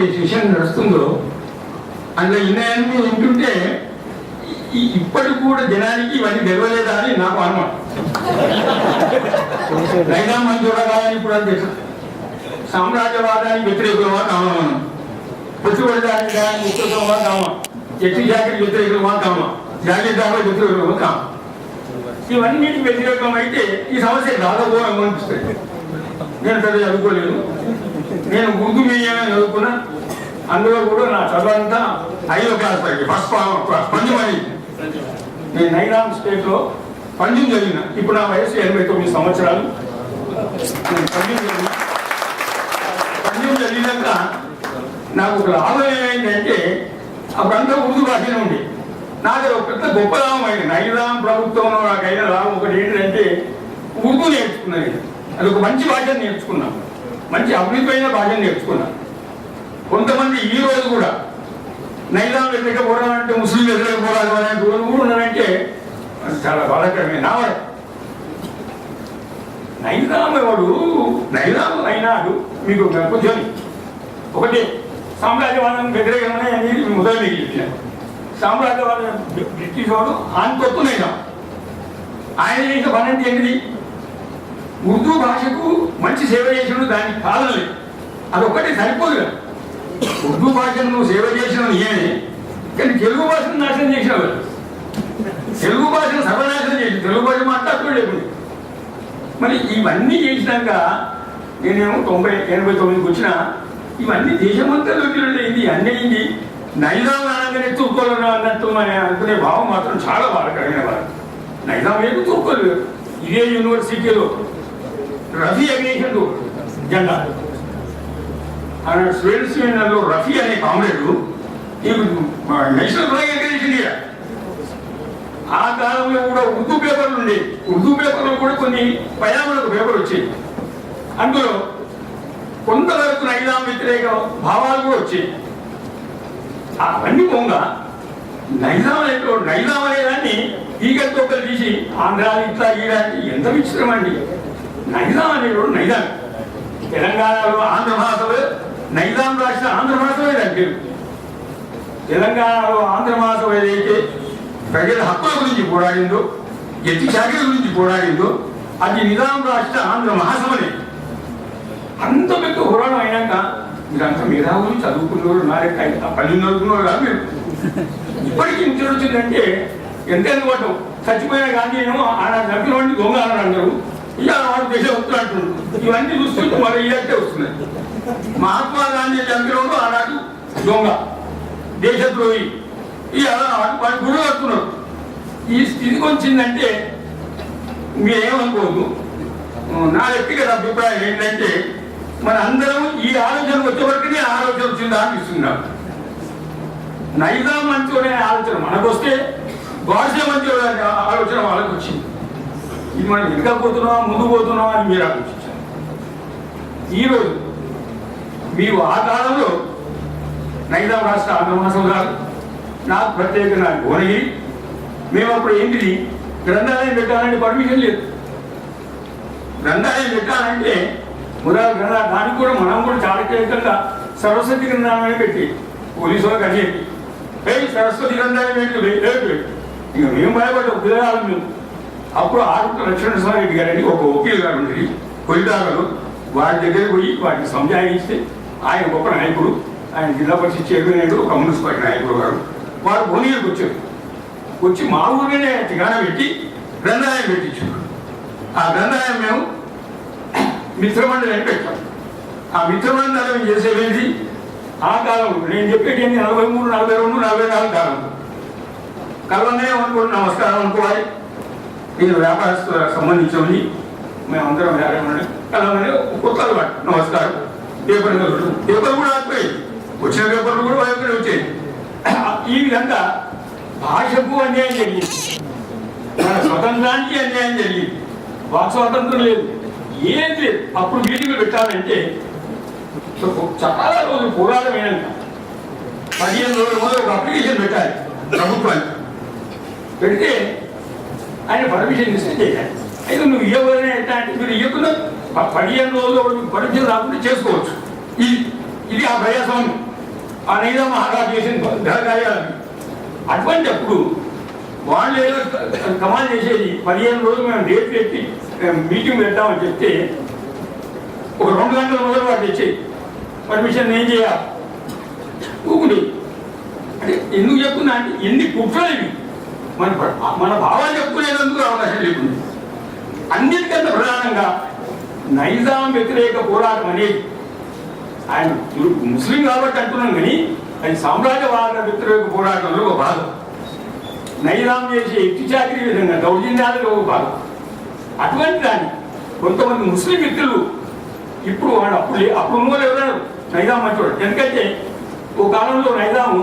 ఏదైతే సెషన్ నడుస్తుందో అందులో ఇన్నాయన్నీ వింటుంటే ఇప్పటికి కూడా జనానికి ఇవన్నీ గెలవలేదా అని నాకు అనుమానం. నైజాం మంచూడగాని ఇప్పుడు అంటే సామ్రాజ్యవాదానికి వ్యతిరేకులమా కామా మనం, పెట్టుబడిదారికి వ్యతిరేకమా కామా, ఎట్టి జాకెట్ వ్యతిరేకులమా కామా, జాగ్రత్తగా వ్యతిరేకులమా కామా, ఇవన్నిటికి వ్యతిరేకం అయితే ఈ సమస్య దాదాపు అనిపిస్తుంది. నేను పెద్ద చదువుకోలేదు, నేను ఉర్దూ మీడియమే చదువుకున్నా. అందులో కూడా నా చదువంతా 5వ క్లాస్ వరకు ఫస్ట్ పంజం అని నేను నైజాం స్టేట్లో పంజం చదివిన. ఇప్పుడు నా వయసు 89 సంవత్సరాలు. నేను పంజం చదివినాక నాకు ఒక లాభం ఏమైందంటే అప్పుడంతా ఉర్దూ భాషనే ఉంది. నాకు ఒక పెద్ద గొప్ప లాభం అయింది. నైజాం ప్రభుత్వంలో నాకు అయిన లాభం ఒకటి ఏంటంటే ఉర్దూ నేర్చుకున్నాను. అది ఒక మంచి భాషను నేర్చుకున్నాను, మంచి అభివృద్ధి భాషను నేర్చుకున్నాను. కొంతమంది ఈ రోజు కూడా నైజాం వ్యతిరేక పోరాడంటే ముస్లిం వ్యతిరేక పోరాటం అనే రోజు కూడా ఉన్నారంటే చాలా బాధాకరమే. నావడం నైజాం ఎవడు, నైజాం అయినాడు మీకు కొంచెం ఒకటి సామ్రాజ్యవాదం వ్యతిరేకమనే అనేది మొదలు మిగిలిన సామ్రాజ్యవాదం బ్రిటిష్ వాడు ఆయన తొత్తు నైజాం. ఆయన చేసిన పని అంటే ఏంటిది, ఉర్దూ భాషకు మంచి సేవ చేసినప్పుడు దానికి కాలం లేదు. అదొక్కటి సరిపోదు కదా. ఉర్దూ భాషను నువ్వు సేవ చేసిన నేనే, కానీ తెలుగు భాషను నాశనం చేసినావు. తెలుగు భాషను సర్వనాశనం చేసి తెలుగు భాష మాట్లాడుకోలేకుండా మరి ఇవన్నీ చేసినాక నేనేమో 89కి వచ్చిన ఇవన్నీ దేశమంతా దొరికినట్టు అన్నీ అయింది. నైజాం అనగానే తూర్కోలేదు అన్నట్టు అనుకునే భావం మాత్రం చాలా బాధకరమైన వారు. నైజాం ఏదో తూర్కోలేదు. ఇదే యూనివర్సిటీలో రఫీ అగ్నేషన్ జెండా ఆయన స్టూడెంట్స్ యూనియన్లో రఫీ అనే comrade national flag exhibition year. ఆ కాలంలో కూడా ఉర్దూ పేపర్లు ఉండేవి. ఉర్దూ పేపర్లో కూడా కొన్ని పయాములకు పేపర్ వచ్చేది. అందులో కొంతవరకు నైజాం వ్యతిరేక భావాలు కూడా వచ్చాయి. అవన్నీ పోగా నైజాం అనేదాన్ని ఈగలతో తీసి ఆంధ్ర ఇట్లా ఈడానికి ఎంత విచిత్రం అండి. నైజాం అనేవాడు నైజాం. తెలంగాణలో ఆంధ్ర భాషలో నైజాం రాష్ట్ర ఆంధ్ర భాషలో అంటే తెలంగాణలో ఆంధ్ర భాష ఏదైతే ప్రజల హక్కుల గురించి పోరాడిందో, ఎత్తి శాఖల గురించి పోరాడిందో అది నిజాం రాష్ట్ర ఆంధ్ర మహాసభనే. అంత పెద్ద పోరాటం అయినాక మీరంతా మేధావులు చదువుకున్నవారు ఉన్నారే, పని చదువుకున్నవారు కాదు మీరు. ఇప్పటికీ ఇంటి వచ్చిందంటే ఎంత అనుకోవటం. చచ్చిపోయిన గాంధీ ఏమో ఆనాడు చంపిన వాడిని దొంగ అన్నారు అందరూ. ఇలా వాడు దేశభక్తులు అంటున్నారు. ఇవన్నీ చూస్తుంటే మళ్ళీ ఇలాంటి వస్తున్నాయి. మహాత్మా గాంధీ చంపినోడు ఆనాడు దొంగ, దేశద్రోహి, ఇలా వాడి గుడి కడుతున్నారు. ఈ స్థితికి వచ్చిందంటే మీరేమనుకోవద్దు. నా వ్యక్తిగత అభిప్రాయం ఏంటంటే మన అందరం ఈ ఆలోచనకు వచ్చేవరకు ఆలోచన వచ్చిందా అనిపిస్తున్నారు. నైజాం మంచోడే ఆలోచన మనకు వస్తే గాడ్సే మంచోడే ఆలోచన వాళ్ళకి వచ్చింది. ఇది మనం వెనుక పోతున్నావా ముందు పోతున్నావా అని మీరు ఆలోచించారు. ఈరోజు మీరు ఆ కాలంలో నైజాం రాష్ట్ర ఆంధ్ర మహాసభ గారు నాకు ప్రత్యేకంగా భువనగిరి, మేము అప్పుడు ఏంటిది గ్రంథాలయం పెట్టాలంటే పర్మిషన్ లేదు. గ్రంథాలయం పెట్టాలంటే మొదలు దానికి కూడా మనం కూడా చారిత్రకంగా సరస్వతి గ్రంథాలయం పెట్టి పోలీసు వాళ్ళకి అని చెప్పి సరస్వతి గ్రంథాలయం పెట్టి ఇక మేము భయపడ్డాం పిల్లలు మేము. అప్పుడు ఆరుట లక్ష్మణస్వామి గారని ఒక వకీల్ గారు ఉండేది కొలిదాగలు, వారి దగ్గర పోయి వాటిని సంజాయిస్తే ఆయన గొప్ప నాయకుడు, ఆయన జిల్లా పరిషత్ చైర్మన్ అయ్యాడు, ఒక మున్సిపాలిటీ నాయకుడు గారు. వారు భువనగిరికి వచ్చారు. వచ్చి మా ఊరినే ఠికానా పెట్టి గ్రంథాలయం పెట్టించారు. ఆ గ్రంథాలయం మేము మిత్రమండలి అని పెట్టాం. ఆ మిత్రమండలం చేసేది ఆ కాలంలో నేను చెప్పేది 43, 42, 44 కాలం కలవనే అనుకోండి, నమస్కారం అనుకోవాలి. నేను వ్యాపారస్తులకు సంబంధించి మేమందరం కలవనే కొత్త అలవాటు నమస్కారం. పేపర్ పేపర్ కూడా ఆగిపోయింది, వచ్చిన పేపర్లు కూడా వాళ్ళకి వచ్చాయి. ఈ విధంగా భాషకు అన్యాయం జరిగింది, మన స్వతంత్రానికి అన్యాయం జరిగింది. వాక్ స్వాతంత్రం లేదు, ఏం లేదు. అప్పుడు మీటింగ్లు పెట్టాలంటే చాలా రోజులు పోరాటమైనాక 15 రోజుల ముందు ఒక అప్లికేషన్ పెట్టాలి ప్రభుత్వానికి. పెడితే ఆయన పర్మిషన్ ఇస్తే చేయాలి. అయితే నువ్వు ఇవ్వబోనే ఎట్లా అంటే మీరు ఇవ్వకుండా 15 రోజులు పర్మిషన్ రాకుండా చేసుకోవచ్చు. ఇది ఆ ప్రజాస్వామ్యం. ఆ నైజాం మహారాజు చేసిన ఘనకార్యాలని. అటువంటి అప్పుడు వాళ్ళు ఏదో కమాల్ చేసేది 15 రోజులు మేము డేట్ పెట్టి మీటింగ్ పెడతామని చెప్తే ఒక 2 గంటల మొదలు వాడు తెచ్చేది పర్మిషన్ ఏం చేయాలి ఊకుడు. అంటే ఎందుకు చెప్తున్నా అంటే ఎన్ని కుట్రలు ఇవి మన భావాలు చెప్పుకునేందుకు అవకాశం లేకుండా. అన్నిటికన్నా ప్రధానంగా నైజాం వ్యతిరేక పోరాటం అనేది ఆయన ముస్లిం కాబట్టి అంటున్నాం కానీ అది సామ్రాజ్యవాద వ్యతిరేక పోరాటంలో ఒక భాగం. నైజాం చేసే ఎత్తి చాకరీ విధంగా దౌర్జన్యాలలో ఒక భాగం. అటువంటి దాన్ని కొంతమంది ముస్లిం వ్యక్తులు ఇప్పుడు వాడు అప్పుడు ఉన్న ఎవరు నైజాం మంచివాడు. ఎందుకంటే ఓ కాలంలో నైజాము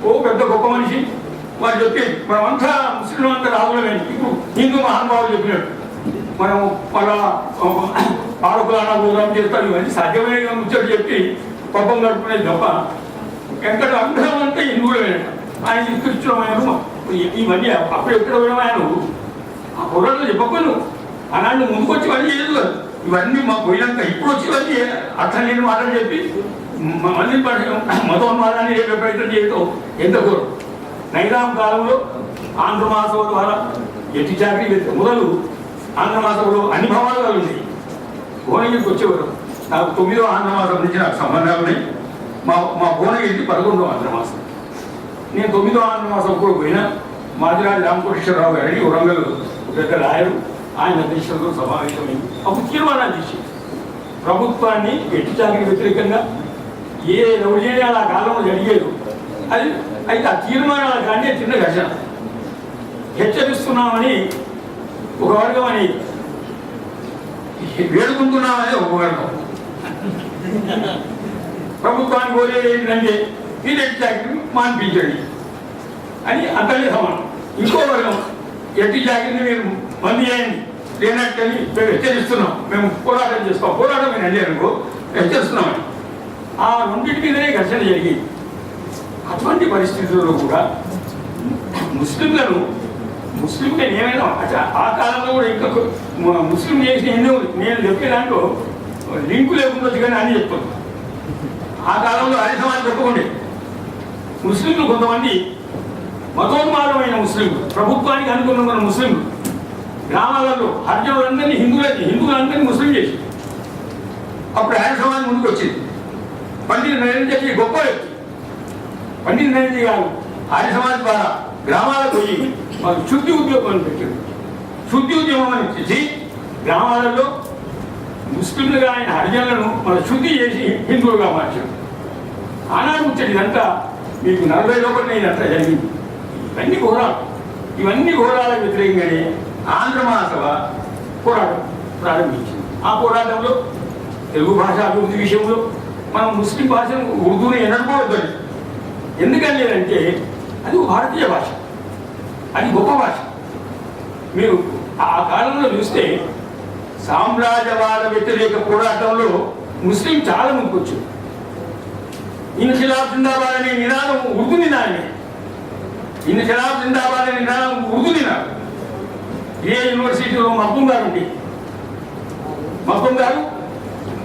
ఓ పెద్ద గొప్ప మనిషి వాడు చెప్పేది మనమంతా ముస్లిం అంతా రాజులమే. ఇప్పుడు హిందూ మహానుభావులు చెప్పినట్టు మనం మన పాలకులానా ప్రోగ్రాం చేస్తాడు. ఇవన్నీ సాధ్యమైన ముచ్చట చెప్పి పబ్బం గడుపుకునేది తప్ప ఎక్కడ అందరం అంతా హిందువులమే. ఆయన తీసుకొచ్చిన ఆయన ఇవన్నీ అప్పుడు ఎక్కడ పోయినా ఆయన ఆ పోరాటం చెప్పకపోను అలాంటి ముందుకొచ్చి ఇవన్నీ చేయదు. ఇవన్నీ మా పోయినాక ఇప్పుడు వచ్చి ఇవన్నీ అర్థం లేని మాటలు చెప్పి మళ్ళీ మతోన్మాదాన్ని ప్రయత్నం చేయడం ఎంత దూరం. నైజాం కాలంలో ఆంధ్ర మహాసభ ద్వారా ఎట్టి చాకరీ మొదలు ఆంధ్ర మహాసభలో అన్ని భావాలు ఉన్నాయి. భువనగిరికి వచ్చేవారు. నాకు 9వ ఆంధ్ర మహాసభ నుంచి నాకు సంబంధాలు ఉన్నాయి. మా భువనగిరికి 11వ ఆంధ్ర మహాసభ. నేను 9వ ఆంధ్ర మహాసభ కూడా పోయినా మాదిరాజు రామకృష్ణరావు గారి వరంగల్ పెద్ద రాయరు ఆయన అధ్యక్షులతో సమావేశమైంది. అప్పుడు తీర్మానాలు చేసి ప్రభుత్వాన్ని ఎట్టి చాకరీ వ్యతిరేకంగా ఏ దౌర్జన్యాలు ఆ కాలంలో జరిగేది అది అయితే ఆ తీర్మానాల కానీ చిన్న ఘర్షణ. హెచ్చరిస్తున్నామని ఒక వర్గం అని వేడుకుంటున్నామని ఒక వర్గం. ప్రభుత్వానికి కోరేది ఏంటంటే మీరు ఎట్టి చాకరీ మాన్పించండి అని అంతనే సమానం. ఇంకో వర్గం ఎట్టి చాకరీని మీరు బంద్ చేయండి లేనట్టని మేము హెచ్చరిస్తున్నాం, మేము పోరాటం చేస్తాం, పోరాటం మేము అండి అనుకో హెచ్చరిస్తున్నామని. ఆ రెండింటి మీదనే ఘర్షణ జరిగింది. అటువంటి పరిస్థితుల్లో కూడా ముస్లింగా ఏమైనా ఆ కాలంలో కూడా ఇంకా ముస్లిం చేసిన ఎన్నో నేను చెప్పే దాంట్లో లింకు లేకుండా కానీ అని చెప్తాను. ఆ కాలంలో అదే సమాజం చెప్పకుండే ముస్లింలు కొంతమంది మతోన్మాదమైన ముస్లింలు ప్రభుత్వానికి అనుకున్న ముస్లింలు గ్రామాలలో హర్జనులందరినీ హిందువులందరినీ ముస్లిం చేసి అప్పుడు ఆయన సమాజం ముందుకు వచ్చింది. పండిత నరేంద్ర గొప్ప వ్యక్తి పండిత నరేంద్ర గారు ఆర్య సమాజ్ ద్వారా గ్రామాలకు పోయి మాకు శుద్ధి ఉద్యోగం పెట్టారు. శుద్ధి ఉద్యమం అని చేసి గ్రామాలలో ముస్లింలుగా ఆయన హరిజనులను మన శుద్ధి చేసి హిందువులుగా మార్చారు. ఆనాడు వచ్చేది ఇదంతా మీకు 40 లోపలనే ఇదంతా జరిగింది. ఇవన్నీ ఘోరాలకు వ్యతిరేకంగానే ఆంధ్ర మహాసభ పోరాటం ప్రారంభించింది. ఆ పోరాటంలో తెలుగు భాష అభివృద్ధి విషయంలో మనం ముస్లిం భాషను ఉర్దూని ఎన్నడుకోవద్దు. ఎందుకని లేదంటే అది ఒక భారతీయ భాష, అది గొప్ప భాష. మీరు ఆ కాలంలో చూస్తే సామ్రాజ్యవాద వ్యతిరేక పోరాటంలో ముస్లిం చాలా ముందుకు వచ్చింది. ఇన్ఖిలాఫ్ జిందాబాద్ అనే నినాదం ఉర్దూ నినాదమే. ఇన్ఖిలాఫ్ జిందాబాద్ అనే నినాదం ఉర్దూ నినాదం. ఏ యూనివర్సిటీలో మగ్దుం గారు ఉండి మగ్దుం గారు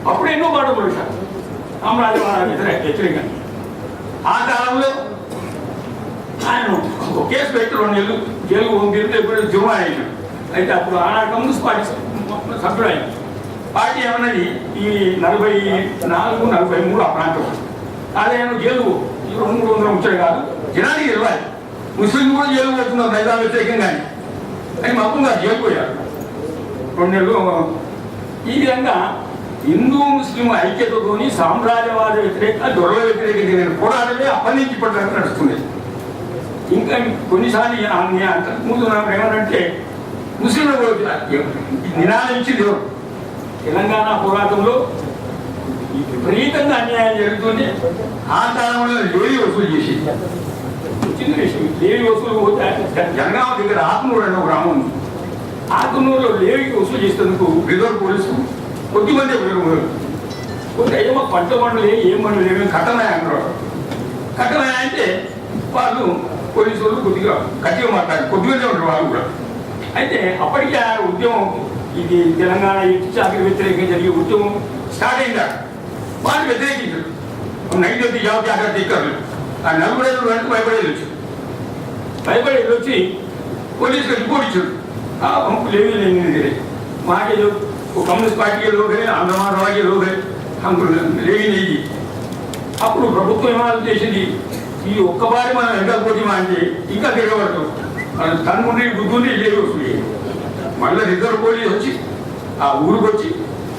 అప్పుడు ఎన్నో పాటలు పలికారు సామ్రాజ్యవాద వ్యతిరేకంగా. ఆ కాలంలో ఆయన ఒక కేసు పెట్టి 2 నెలలు జైలు పంపితే ఇప్పుడు జుమా అయినా. అయితే అప్పుడు ఆనాడు కమ్యూనిస్ట్ పార్టీ సభ్యుడు ఆయన. పార్టీ ఏమన్నది ఈ 44, 43 ఆ ప్రాంతం అదే జైలు 200 వచ్చాడు కాదు, జనానికి తెలియాలి. ముస్లిం కూడా జైలు పోతున్నారు నైజాం వ్యతిరేకంగానే అని మొత్తం గారు జైలు పోయారు 2 నెలలు. ఈ విధంగా హిందూ ముస్లిం ఐక్యతతోని సామ్రాజ్యవాద వ్యతిరేక దొరల వ్యతిరేక జరిగిన పోరాటమే అప్పటి నుంచి ఇప్పటిదాకా నడుస్తుంది. ఇంకా కొన్నిసార్లు అంతకుముందు నాకు ఏమనంటే ముస్లింల నినాదం ఇచ్చింది ఎవరు? తెలంగాణ పోరాటంలో విపరీతంగా అన్యాయం జరుగుతుంది. ఆ కాలంలో లేవి వసూలు చేసి వచ్చింది విషయం. లేవి వసూలు పోతే జనగామ దగ్గర ఆత్మూరు అనే గ్రామం ఉంది. ఆత్మూరులో లేవికి వసూలు చేసేందుకు రిజర్వ్ పోలీసు కొద్దిమంది కొంత ఏమో పంట పండులు ఏం పండులు ఏమేమి కట్టనాయి అంటారు. కట్టనాయి అంటే వాళ్ళు పోలీసు వాళ్ళు కొద్దిగా గట్టిగా మాట్లాడారు, కొద్దిగానే ఉంటారు వాళ్ళు కూడా. అయితే అప్పటికే ఆ ఉద్యమం ఇది తెలంగాణ ఎట్టి చాకరీ వ్యతిరేకంగా జరిగే ఉద్యమం స్టార్ట్ అయిందా వాళ్ళు వ్యతిరేకించారు. నైట్ అయితే జాబ్ జాగ్రత్త ఎక్కర్లు ఆ నలుగురేళ్ళు వెంటనే భయపడేది వచ్చి పోలీసులు రిపోర్ట్ ఇచ్చాడు ఆ పంపు లేవి माके जो कम्युनिस्ट पार्टी के लोग हैं आंध्रमानवा के लोग हैं हम लेवी नहीं जी అప్పుడు ప్రభుత్వం ఏమాలు చేసింది ఈ ఒక్కబారి మనం ఎంత పోటీ అంటే ఇంకా తిరగబడతాం తన్నుండి గుద్దుండి లేవి వస్తుంది మళ్ళీ రిజర్వ్ పోలీసు వచ్చి ఆ ఊరికి వచ్చి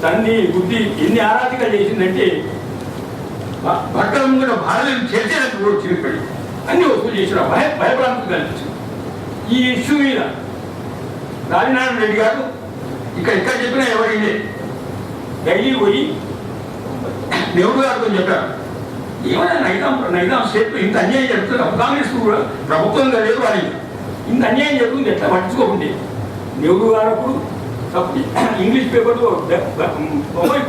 తన్ని బుద్ధి ఎన్ని ఆరాధికలు చేసిందంటే భర్తల ముందు భార్యను చేర్చేందుకు కూడా చిరిపడి అన్ని వసూలు చేసిన భయభ్రాంతి కల్పించింది. ఈ ఇష్యూ మీద రాజనారాయణ రెడ్డి గారు ఇక్కడ చెప్పినా ఎవరైందే ఢిల్లీ పోయి నెహ్రూ గారితో చెప్పారు ఏమైనా నైజాం స్టేట్లో ఇంత అన్యాయం జరుగుతుంది కాంగ్రెస్ కూడా ప్రభుత్వంగా లేదు వాళ్ళకి ఇంత అన్యాయం జరుగుతుంది ఎట్లా పట్టించుకోకుంటే నెహ్రూ గారు అప్పుడు ఇంగ్లీష్ పేపర్లో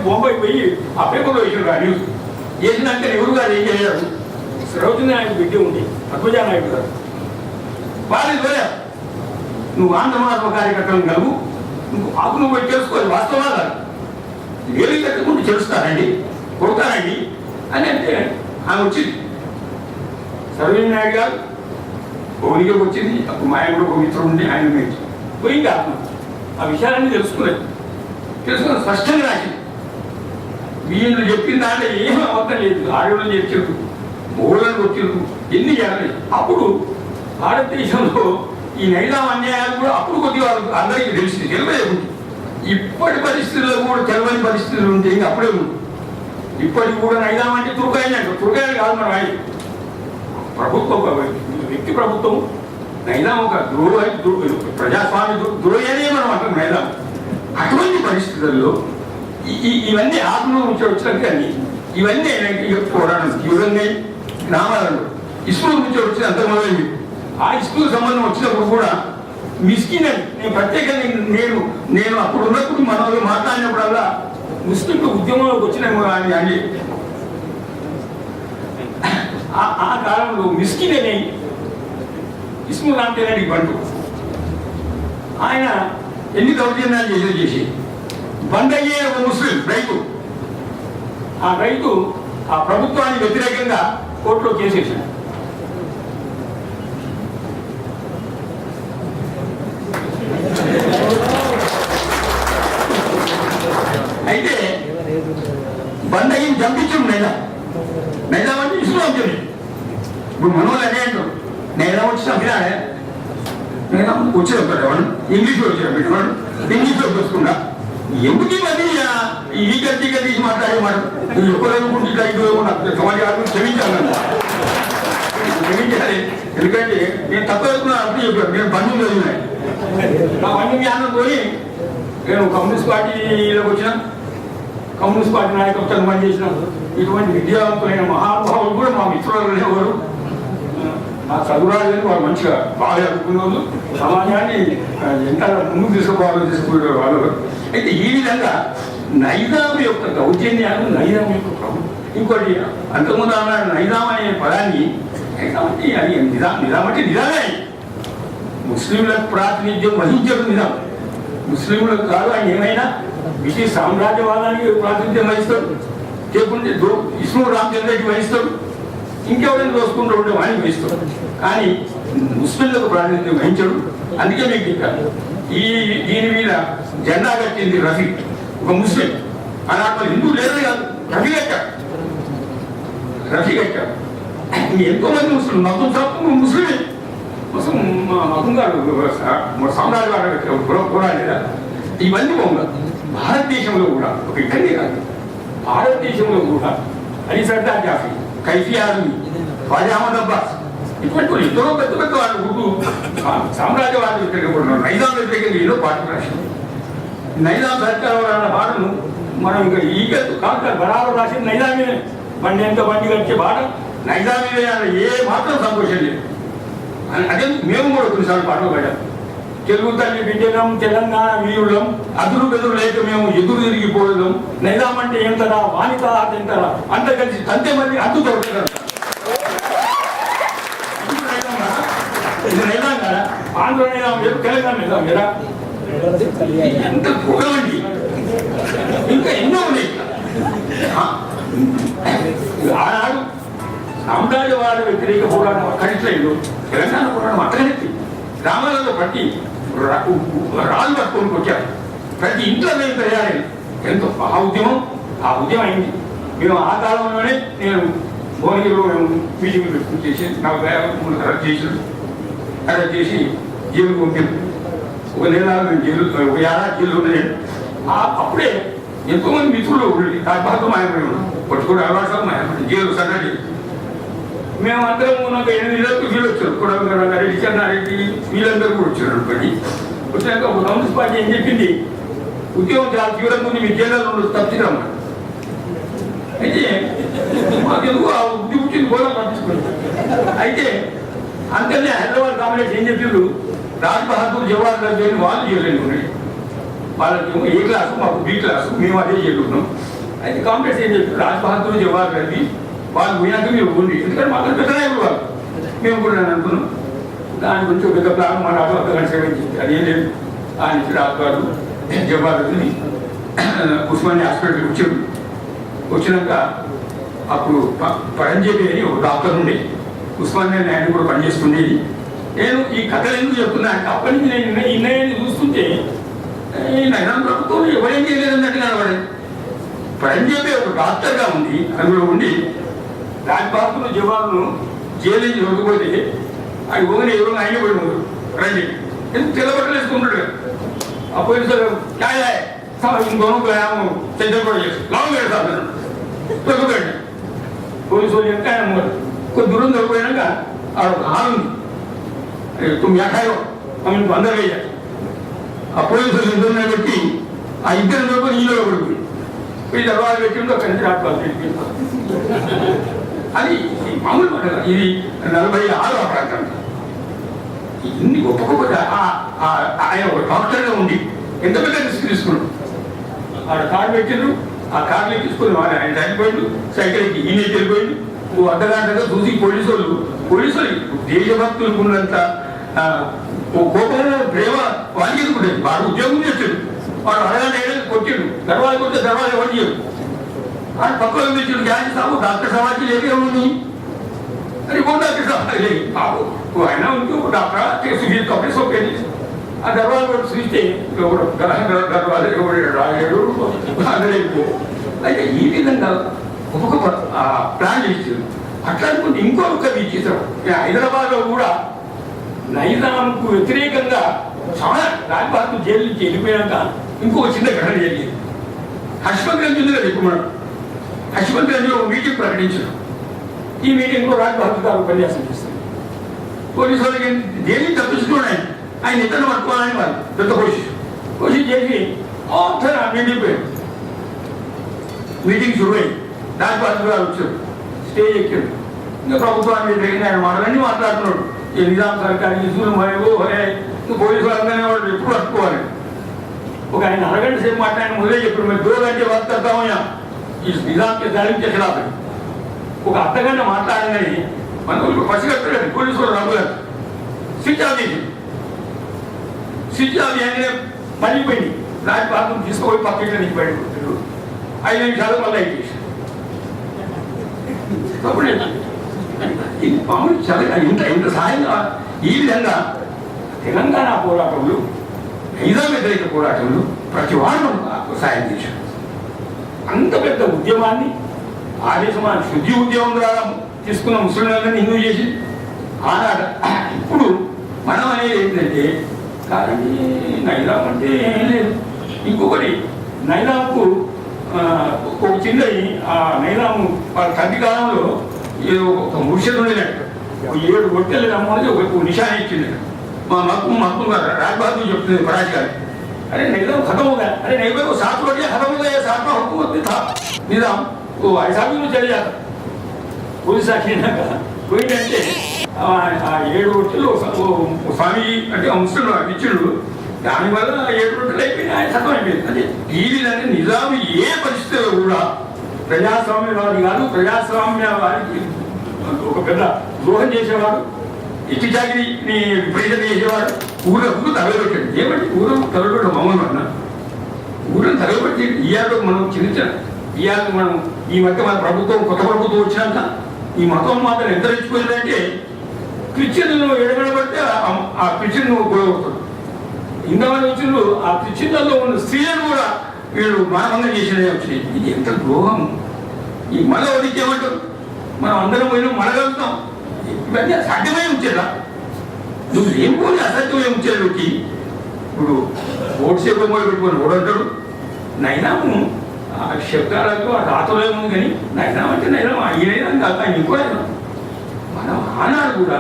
బొంబాయి పోయి ఆ పేపర్లో వేసారు ఆ న్యూస్ వేసినాక నెహ్రూ గారు ఏం చేశారు సరోజిని నాయుడు బిడ్డ ఉంది పద్మజా నాయుడు గారు వాళ్ళని పోయారు నువ్వు ఆంధ్రమానవ కార్యకర్తలను కలుగు నువ్వు పోయి తెలుసుకోవాలి వాస్తవా కాదు వేలు కట్టుకుంటూ తెలుస్తారండి కొడతారండి అని అంటే ఆమె వచ్చింది సరోజిని నాయుడు గారు ఓనిగా వచ్చింది అప్పుడు మా ఆయన కూడా ఒక మిత్రుడు ఉండి ఆయన మీద పోయింది ఆత్మ ఆ విషయాలన్నీ తెలుసుకుని స్పష్టంగా రాసింది వీళ్ళు చెప్పిన దాంట్లో ఏమీ అవసరం లేదు ఆడవాళ్ళని చెప్పారు మూలను వచ్చారు ఎన్ని జరగలేదు. అప్పుడు భారతదేశంలో ఈ నైజాం అన్యాయాలు కూడా అప్పుడు కొద్దిగా వాళ్ళకి అందరికీ తెలిసింది తెలియదు. ఇప్పటి పరిస్థితుల్లో కూడా తెలవని పరిస్థితులు ఉంటే ఇంకా అప్పుడే ఉంది. ఇప్పటికి కూడా నైజాం అంటే తుర్కాయలు కాదు మన ఆయన ప్రభుత్వం వ్యక్తి ప్రభుత్వం నైజాం ఒక ప్రజాస్వామ్య ద్రోహి మనం అంటాం నైజాం. అటువంటి పరిస్థితుల్లో ఇవన్నీ ఆత్మ నుంచి వచ్చినట్టు కానీ ఇవన్నీ పోరాటం తీవ్రంగా గ్రామాలలో ఇస్కూల్ నుంచి వచ్చిన అంత మొదలైంది. ఆ ఇస్కూల్ సంబంధం వచ్చినప్పుడు కూడా మిస్కిన్ అని నేను ప్రత్యేకంగా నేను అప్పుడు ఉన్నప్పుడు మన వాళ్ళు మాట్లాడినప్పుడల్లా ముస్లింలు ఉద్యమంలోకి వచ్చినాము అని ఆ కాలంలో మిస్కిన్ అని ఇస్మూల్ రామచంద్రెడ్డి బంటు ఆయన ఎన్ని దౌర్జన్యాలు చేసి బండయ్యే ఒక ముస్లిం రైతు ఆ రైతు ఆ ప్రభుత్వానికి వ్యతిరేకంగా కోర్టులో కేసేసాడు. అయితే బండయ్యని చంపించాడు నైజాం అంటే ఇస్లాం చంపి ఇప్పుడు మనోళ్ళు అనే అంటారు నైజాం వచ్చి చంపినాడే నైజాం వచ్చేవాడు ఇంగ్లీష్లో వచ్చేవాడు ఇంగ్లీష్లో వస్తుందా ఎందుకు ఇవన్నీ ఈ గట్టిగా తీసి మాట్లాడేమాట సమాజాన్ని క్షమించాలి ఎందుకంటే నేను తక్కువ అర్థం చెప్పాను. నేను బంధువు చదివినాయి నా బంధు జ్ఞానం పోయి నేను కమ్యూనిస్ట్ పార్టీలోకి వచ్చిన కమ్యూనిస్ట్ పార్టీ నాయకత్వం పనిచేసిన ఇటువంటి విద్యావంతులైన మహానుభావులు కూడా మా మిత్రులు ఎవరు నా చదువురాలని వాళ్ళు మంచిగా బాగా చదువుకున్న వాళ్ళు సమాజాన్ని ఎంత ముందుకు తీసుకుపోయే వాళ్ళు. అయితే ఈ విధంగా నైజాం యొక్క దౌర్జన్యాలు నైజాం యొక్క ప్రభుత్వం ఇంకోటి అంతకుముందు అన్నాడు నైజాం అనే పదాన్ని నైజాం అంటే అది నిజాం అంటే నిజామే ముస్లింలకు ప్రాతినిధ్యం వహించడం నిజాం ముస్లింలకు కాదు. ఆయన ఏమైనా బ్రిటిష్ సామ్రాజ్యవాదానికి ప్రాతినిధ్యం వహిస్తాడు లేకుంటే ఇస్మూల్ రామచంద్రెడ్డి వహిస్తాడు ఇంకెవరైనా దోసుకుంటూ ఉంటే వాడిని వహిస్తాడు కానీ ముస్లింలకు ప్రాతినిధ్యం వహించడు. అందుకే మీకు చెప్పాను దీని మీద జెండా కట్టింది రఫీ ఒక ముస్లిం అలా హిందూ లేదే కాదు రఫీ కట్టాడు ఎంతో మంది ముస్లిం మతం సాపు ముస్లిమే మతం గారు సామ్రాజ్యవాద పోరాడేదా ఇవన్నీ పోగా భారతదేశంలో కూడా ఒక ఇక్కడే కాదు భారతదేశంలో కూడా అలీ సర్దార్ జాఫీ కైఫీ ఆర్మీ ఖవాజా అహ్మద్ అబ్బాస్ ఇటువంటి ఎంతో పెద్ద పెద్ద వాళ్ళు ఉర్దూ సామ్రాజ్యవాద వ్యతిరేకంగా నైజాం వ్యతిరేకంగా ఏదో పార్టీ రాసింది. నైజాం సర్కార్ అన్న పాటను మనం ఇంకా ఈగలు కాదు బరాబర్ రాసింది నైజామే బండి ఎంత బండి కట్టే పాట నైజామే అన్న ఏ మాత్రం సంతోషం లేదు. అదే మేము కూడా కొన్నిసార్లు పాటలు పడ్డాం. తెలుగు తల్లి బిడ్డలం తెలంగాణ వీరులం అదురు బెదురు లేక మేము ఎదురు తిరిగిపోవడం నైజాం అంటే ఎంతరా వానిత ఎంతరా అంత కలిసి అంతే మంది అడ్డు దొరుకుతారు. ఇది నైజాం కదా ఆంధ్ర నైజాం లేదు తెలంగాణ నైజాం కదా ఎంత పొగలండి ఇంకా ఎన్నో ఉన్నాయి. ఆనాడు సామ్రాజ్యవాద వ్యతిరేక పోరాటం అక్కడిట్లేదు, తెలంగాణ పోరాటం అక్కడెత్తి గ్రామాలలో ప్రతి రాళ్ళు పట్టుకొని వచ్చారు. ప్రతి ఇంట్లో మేము తయారైంది. ఎంతో ఆ ఉద్యమం అయింది. మేము ఆ కాలంలోనే నేను భువనగిరిలో మేము మీటింగ్లు పెట్టుకుని చేసి నాకు అరెస్ట్ చేసి జైలుకు పంపాము. ఒక నెల మేము ఒక ఏడాది జైలు ఉండేది. అప్పుడే ఎంతోమంది మిత్రులు రాజ్భాగం మాయమైనా పట్టుకుని అలవాటు మాయమైనా జైలు సన్నది. మేము అందరం ఉన్నాక 8 నెలలకు వీళ్ళు వచ్చారు. కొడంగారెడ్డి, చెన్నారెడ్డి వీళ్ళందరూ కూడా వచ్చారు అనుకోండి. వచ్చాక ఒక కమ్యూనిస్ట్ పార్టీ ఏం చెప్పింది, ఉద్యోగం చాలా తీవ్రంగా ఉంది, మీ జైల్లో తప్పిరమ్మా. అయితే మాకెందుకు ఆ ఉద్ది పుట్టింది కూడా పంపించుకోండి. అయితే అంతనే హైదరాబాద్ కాంగ్రెస్ ఏం చెప్పారు, రాజ్ బహదూర్ జవహర్లాల్ నెహ్రూ వాళ్ళు చేయలేనుకున్నాయి. వాళ్ళకి ఏ క్లాసు, మాకు బి క్లాసు, మేము అదే చేస్తున్నాం. అయితే కాంగ్రెస్ ఏం చెప్పారు, రాజ్ బహదూర్ జవహర్లాల్ వాళ్ళు పోయినాక మీరు ఉండి, ఎందుకంటే మాకు పెద్ద నాయకులు వాళ్ళు, మేము కూడా అనుకున్నాం. దాని గురించి ఒక పెద్ద ప్లాన్ మా రాజు అర్థగంట సేవించి అదేం లేదు. ఆయన రాజు గారు జవహర్లాల్ని ఉస్మానియా హాస్పిటల్కి వచ్చారు. వచ్చినాక అప్పుడు పరంజేబి అని ఒక డాక్టర్ ఉండే, ఉస్మానియా ఆయన కూడా పనిచేస్తుండేది. నేను ఈ కథలు ఎందుకు చెప్తున్నా అంటే అప్పటి నుంచి నేను ఈ నిర్ణయాన్ని చూస్తుంటే ఈ నైనా ప్రభుత్వం ఎవరేం చేయలేదన్నట్టుగా కనబడేది. పరంజేబి ఒక డాక్టర్గా ఉంది, అందులో ఉండి రాజ్బాబును జవాన్ను జైలు నుంచి దొరికిపోతే అది పోగానే ఎవరు ఆయన పడిపోతారు. పరంజేబి ఎందుకు తెల్లబట్టలు వేసుకుంటాడు. ఆ పోలీసులు ఇంకొను చంద్రబాబు చేసి లాంగ్ పెడతాను దొరికిపోయాడు. పోలీసు వాళ్ళు ఎంత ఆయన కొద్ది దూరం దొరికిపోయాక ఆడ ఒక హాల్ ఉంది, तुम यहाँ खाओ हम इनको अंदर ले जाए. ఆ పోలీసులు ఇద్దరు పెట్టి ఆ ఇద్దరు లోపల నీళ్ళలో పడిపోయి ఈ తర్వాత పెట్టిందో అక్కడి నుంచి రాకపోతే అది మామూలు మాట. ఇది 46వ ప్రాంతం. ఇన్ని గొప్ప గొప్ప ఆయన ఒక డాక్టర్గా ఉండి ఎంత పెద్ద రిస్క్ తీసుకున్నాడు. ఆడ కారు పెట్టిండ్రు, ఆ కార్లో తీసుకుని ఆయన చనిపోయిండు, సైకిల్కి ఈయన వెళ్ళిపోయిండు. ఓ అర్ధగంటగా చూసి పోలీసులు దేశభక్తులకు ఉన్నంత కోపము ప్రేమ వాడికి ఎందుకుంటుంది. వాడు ఉద్యోగం చేస్తాడు, వాడు అరగంట కొట్టాడు, దర్వాజ కొట్టే దర్వాజ ఎవరు చేయడు. వాడు పక్కన తెచ్చాడు, జాతి సాగు డాక్టర్ సమాజం లేదే ఉంది అని ఇంకో డాక్టర్ సమాజం లేదు. ఆయన ఇంకో డాక్టర్ సుజీత్ కప్పుడే సోకేది. ఆ దర్వాజ కూడా చూస్తే దర్వాజ రాజాడు అందరూ. అయితే ఈ విధంగా ఒక్కొక్క ప్లాన్ చేశారు. అట్లా అనుకుంటే ఇంకొక చేశారు. హైదరాబాద్లో కూడా నైజాంకు వ్యతిరేకంగా చాలా రాజ్బహదూర్ జైలు నుంచి వెళ్ళిపోయాక ఇంకొక చిన్న ఘటన జరిగింది. హష్మత్ గంజ్ ఉంది కదా ఇప్పుడు మనం, హష్మత్ గంజ్లో మీటింగ్ ప్రకటించారు. ఈ మీటింగ్లో రాజ్బహదూర్ గారు ఉపన్యాసం చేస్తారు. పోలీసు వాళ్ళకి జైలు తప్పించుకున్నాయి, ఆయన ఇతను పట్టుకోవాలని వాళ్ళు పెద్ద కోషిష్ చేసి నిండిపోయారు. మీటింగ్ శురు అయింది. రాజ్బహదూర్ గారు వచ్చారు, స్టేజ్ ఎక్కాడు. ఇంకా ప్రభుత్వాన్ని వ్యతిరేకంగా ఆయన మాటలన్నీ మాట్లాడుతున్నాడు. ఈ నిజాం సర్కార్ ఇసులు మరియు పోలీసు వాళ్ళందరినీ వాళ్ళు ఎప్పుడు పట్టుకోవాలి. ఒక ఆయన అరగంట సేపు మాట్లాడిన మొదలే చెప్పాడు, మేము 2 గంటలు వర్తామయ్యా ఈ నిజాంకి ధరించే ఖిలాఫ్. ఒక అర్ధగంట మాట్లాడగానే మన పసిగట్టాడు పోలీసు వాళ్ళు రమ్మగారు. స్విచ్ ఆఫ్ చేసి అంటే పడిపోయింది. రాజ్బహదూర్ తీసుకుపోయి పక్కన నుంచి బయటకు 5 నిమిషాలు మళ్ళీ అయిపోయి మామూలు చాలా ఇంత సాయంగా ఈ విధంగా తెలంగాణ పోరాటంలో నిజాం వ్యతిరేక పోరాటంలో ప్రతి వారు సాయం చేశారు. అంత పెద్ద ఉద్యమాన్ని ఆదేశమా శుద్ధి ఉద్యమం ద్వారా తీసుకున్న ముస్లింలందరినీ హిందూ చేసి ఆనాడు. ఇప్పుడు మనం అనేది ఏంటంటే కానీ నైజాం అంటే ఏం లేదు. ఇంకొకటి నైజాంకు ఒక చిన్నది ఆ నైజాము వాళ్ళ తండ్రి కాలంలో ఏదో ఒక ముర్షిద్ ఉండేనట్టు 7 గొట్టెలు నమ్మని ఒక నిషాన్ ఇచ్చింది. మా మక్కు గారు రాజ్బహదూర్ చెప్తుంది పరాజ్ గారు, अरे निजाम खत्म हो गया, अरे नहीं भाई वो 7 रोटियां खत्म हो गया, 7 में हुकूमत भी था निजाम, वो ऐसा भी चले जाता. पुलिस आखिर ना कहा कोई नहीं 7 रोटियां స్వామీజీ అంటే ముస్లింలు ఇచ్చిండు, దానివల్ల 7 రోటిలు అయిపోయినాయి, ఆయన సత్వం అయిపోయింది. అంటే ఈ విధంగా నిజాం ఏ పరిస్థితిలో కూడా ప్రజాస్వామ్యవాది కాదు, ప్రజాస్వామ్యవాదికి ఒక పెద్ద ద్రోహం చేసేవాడు, ఇటు జాగిరిని విపరీతం చేసేవాడు, ఊరకు తగలబెట్టాడు. ఏమంటే ఊరకు తగలబెట్టడం మమ్మల్ని అన్నా ఊరిని తగలబెట్టి ఇయ్యాలకు మనం చిన్న ఇయ్యాలకు మనం ఈ మధ్య మన ప్రభుత్వం కొత్త ప్రభుత్వం వచ్చినాక ఈ మతం మాత్రం ఎంత రెచ్చిపోయిందంటే క్రిస్టియన్లు ఎడగడబడితే ఆ క్రిస్టియన్ గొడవడుతాడు. ఇంతమంది వచ్చిండ్రు ఆ క్రిస్టియన్లలో ఉన్న స్త్రీలను కూడా వీళ్ళు మానవంగా చేసినవి వచ్చినాయి. ఇది ఎంత ద్రోహం! ఈ మల వదిలికి ఏమంటారు? మనం అందరం పోయినా మలగలుగుతాం. ఇవన్నీ సాధ్యమై ఉంచేదా? నువ్వు ఏం పోనీ అసాధ్యమై ఉంచేది వచ్చి ఇప్పుడు ఓటు సేపు మొదలు పెట్టుకొని ఓడంటాడు. నైనాము ఆ శబ్దాలకు ఆ రాతలో ఏముంది కానీ నైనాం అంటే నైనాం ఈయన కాక ఆయన ఇంకో నైనాం. మనం ఆనాడు కూడా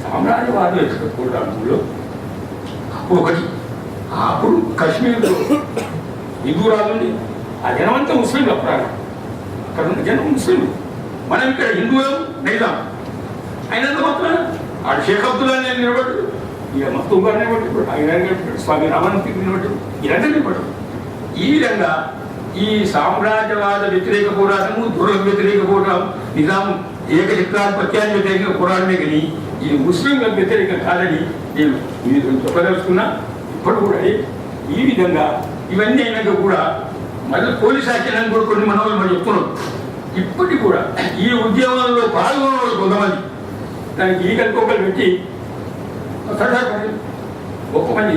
సామ్రాజ్యవాదం ఎత్తుకోవడంలో అప్పుడు ఒకటి అప్పుడు కాశ్మీర్లో హిందూ రాజుండి ఆ జనమంతా ముస్లింలు అప్పుడు అక్కడ ఉన్న జనం ముస్లింలు. మనం ఇక్కడ హిందువులు నైజాం అయినంత మాత్రం ఆడు షేక్ అబ్దుల్లా నిలబడ్డు, ఇక మస్తు గారు నిలబడ్డు, ఆయన నిలబడ్డు, స్వామి రామానందకి నిలబడ్డు, ఇలాంటి నిలబడ్డు. ఈ విధంగా ఈ సామ్రాజ్యవాద వ్యతిరేక పోరాటము, దుర్గ వ్యతిరేక పోరాటం, నిజాం ఏకచక్రాధిపత్యాన్ని వ్యతిరేక పోరాటమే కానీ ఈ ముస్లింలకు వ్యతిరేకం కాదని నేను చెప్పదలుచుకున్నా. ఇప్పుడు కూడా ఈ విధంగా ఇవన్నీ అయినాక కూడా మళ్ళీ పోలీస్ యాక్షన్ కూడా కొన్ని మనవాళ్ళు మనం చెప్తున్నాం. ఇప్పటికి కూడా ఈ ఉద్యమంలో పాల్గొన్న వాళ్ళు కొంతమంది దానికి ఈగలికొకరు పెట్టి సర్దార్ పటేల్ గొప్ప పని.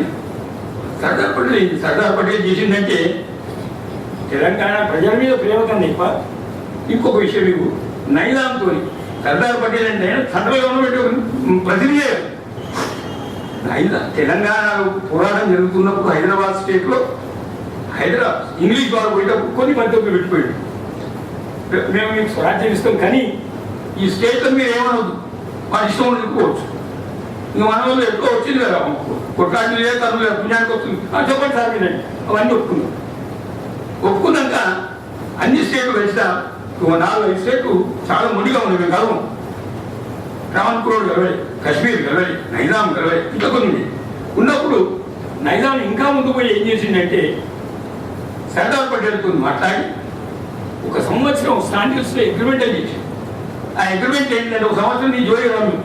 సర్దార్ పటేల్ చేసిందంటే తెలంగాణ ప్రజల మీద ప్రేమతో తప్ప ఇంకొక విషయం మీకు నైజాంతో సర్దార్ పటేల్ అంటే సెంట్రల్ గవర్నమెంట్ ప్రతినిధి. తెలంగాణలో పోరాటం జరుగుతున్నప్పుడు హైదరాబాద్ స్టేట్లో ఇంగ్లీష్ ద్వారా పోయేటప్పుడు కొన్ని పద్ధతులు పెట్టిపోయాడు. మేము మీకు స్వరాజ్యం ఇస్తాం కానీ ఈ స్టేట్లో మీరు ఏమనవద్దు, మన ఇష్టం ఉండుకోవచ్చు. ఇంకా మన వాళ్ళు ఎక్కువ వచ్చింది కదా, కొట్లాటి లేదు తను లేదు, పుణ్యానికి వస్తుంది చెప్పండి సార్ మీరండి. అవన్నీ ఒప్పుకున్నాక అన్ని స్టేట్లు కలిసినా 4-5 స్టేట్లు చాలా మొండిగా ఉంది. మేము కలవం, ట్రావన్కోర్ కలవాలి, కాశ్మీర్ కలవాలి, నైజాం కలవాలి, ఇంకా కొన్ని ఉన్నప్పుడు నైజాం ఇంకా ముందు పోయి ఏం చేసిందంటే సర్దార్ పటేల్తో మాట్లాడి 1 సంవత్సరం స్టాండిల్స్లో అగ్రిమెంట్ అని చేసి ఆ అగ్రిమెంట్ ఏంటంటే 1 సంవత్సరం నీ జోయి రాను,